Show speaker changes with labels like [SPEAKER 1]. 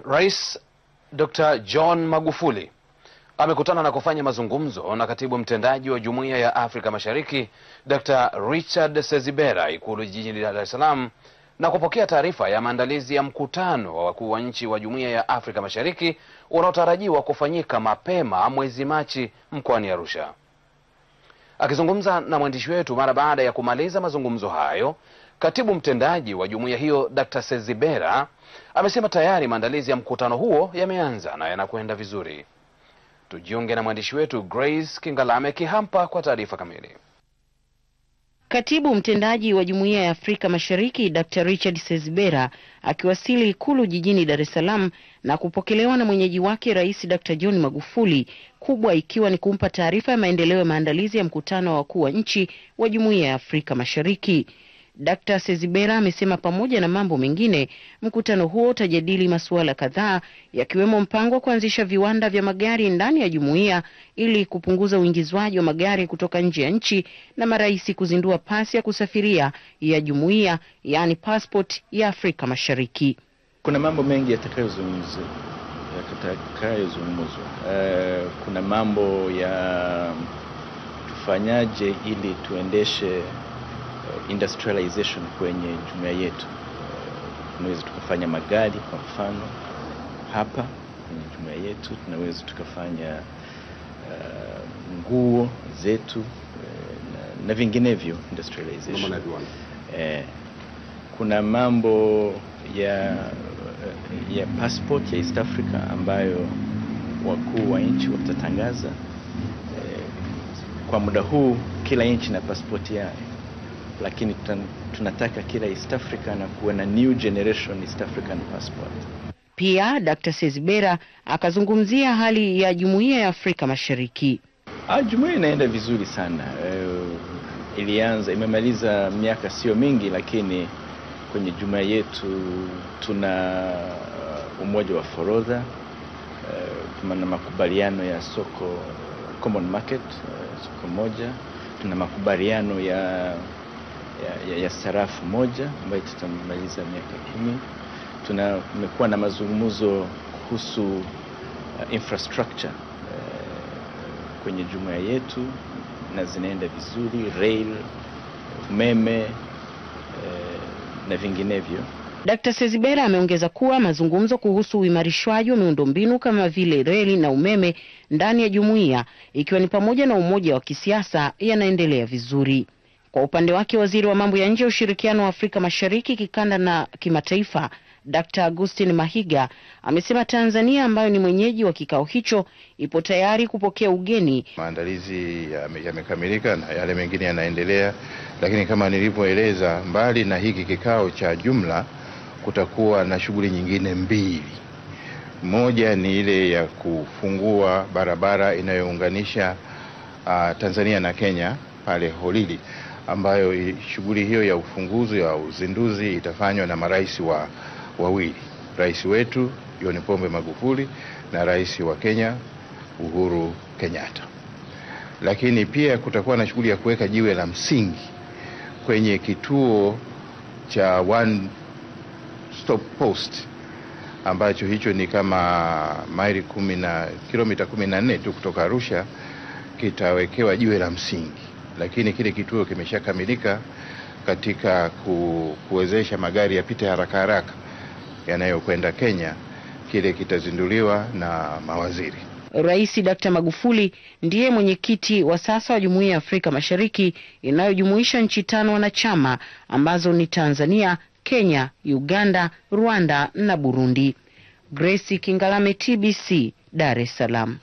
[SPEAKER 1] Rais Dr. John Magufuli amekutana na kufanya mazungumzo na katibu mtendaji wa Jumuiya ya Afrika Mashariki Dr. Richard Sezibera Ikulu jijini Dar es Salaam na kupokea taarifa ya maandalizi ya mkutano wa wakuu wa nchi wa Jumuiya ya Afrika Mashariki unaotarajiwa kufanyika mapema mwezi Machi mkoani Arusha. Akizungumza na mwandishi wetu mara baada ya kumaliza mazungumzo hayo, katibu mtendaji wa jumuiya hiyo Dr. Sezibera amesema tayari maandalizi ya mkutano huo yameanza na yanakwenda vizuri. Tujiunge na mwandishi wetu Grace Kingalame Kihampa kwa taarifa kamili.
[SPEAKER 2] Katibu mtendaji wa Jumuiya ya Afrika Mashariki Dr. Richard Sezibera akiwasili Ikulu jijini Dar es Salaam na kupokelewa na mwenyeji wake Rais Dr. John Magufuli, kubwa ikiwa ni kumpa taarifa ya maendeleo ya maandalizi ya mkutano wa wakuu wa nchi wa Jumuiya ya Afrika Mashariki. Dr. Sezibera amesema pamoja na mambo mengine, mkutano huo utajadili masuala kadhaa yakiwemo mpango wa kuanzisha viwanda vya magari ndani ya jumuiya ili kupunguza uingizwaji wa magari kutoka nje ya nchi, na marais kuzindua pasi ya kusafiria ya jumuiya, yani passport ya Afrika Mashariki.
[SPEAKER 3] Kuna mambo mengi yatakayozungumzwa. Kuna mambo ya tufanyaje ili tuendeshe industrialization kwenye jumuiya yetu. Tunaweza tukafanya magari kwa mfano hapa kwenye jumuiya yetu, tunaweza tukafanya nguo zetu na vinginevyo industrialization. Kuna mambo ya passport ya East Africa ambayo wakuu wa nchi watatangaza. Kwa muda huu kila nchi na passport yake, lakini tunataka kila East Africa na kuwa na new generation East African passport.
[SPEAKER 2] Pia Dr. Sezibera akazungumzia hali ya Jumuiya ya Afrika Mashariki.
[SPEAKER 3] Jumuiya inaenda vizuri sana. Imemaliza miaka sio mingi, lakini kwenye jumuiya yetu tuna umoja wa forodha, tuna makubaliano ya soko common market, soko moja, tuna makubaliano ya sarafu moja ambayo tutamaliza miaka 10. Tumekuwa na mazungumzo kuhusu infrastructure kwenye jumuiya yetu na zinaenda vizuri, rail, umeme na vinginevyo.
[SPEAKER 2] Dr. Sezibera ameongeza kuwa mazungumzo kuhusu uimarishwaji wa miundombinu kama vile reli na umeme ndani ya jumuiya, ikiwa ni pamoja na umoja wa kisiasa, yanaendelea vizuri. Kwa upande wake, waziri wa mambo ya nje, ushirikiano wa Afrika Mashariki kikanda na kimataifa, Dr. Augustine Mahiga amesema Tanzania ambayo ni mwenyeji wa kikao hicho ipo tayari kupokea ugeni.
[SPEAKER 4] Maandalizi yamekamilika na yale mengine yanaendelea, lakini kama nilivyoeleza, mbali na hiki kikao cha jumla kutakuwa na shughuli nyingine mbili. Moja ni ile ya kufungua barabara inayounganisha Tanzania na Kenya pale Holili, ambayo shughuli hiyo ya ufunguzi wa uzinduzi itafanywa na marais wawili, rais wetu John Pombe Magufuli na rais wa Kenya Uhuru Kenyatta. Lakini pia kutakuwa na shughuli ya kuweka jiwe la msingi kwenye kituo cha one stop post ambacho hicho ni kama kilomita 14 tu kutoka Arusha, kitawekewa jiwe la msingi. Lakini kile kituo kimeshakamilika katika kuwezesha magari yapite haraka yanayokwenda Kenya. Kile kitazinduliwa na mawaziri.
[SPEAKER 2] Rais Dr. Magufuli ndiye mwenyekiti wa sasa wa Jumuiya ya Afrika Mashariki inayojumuisha nchi 5 wanachama ambazo ni Tanzania, Kenya, Uganda, Rwanda na Burundi. Grace Kingalame, TBC, Dar es Salaam.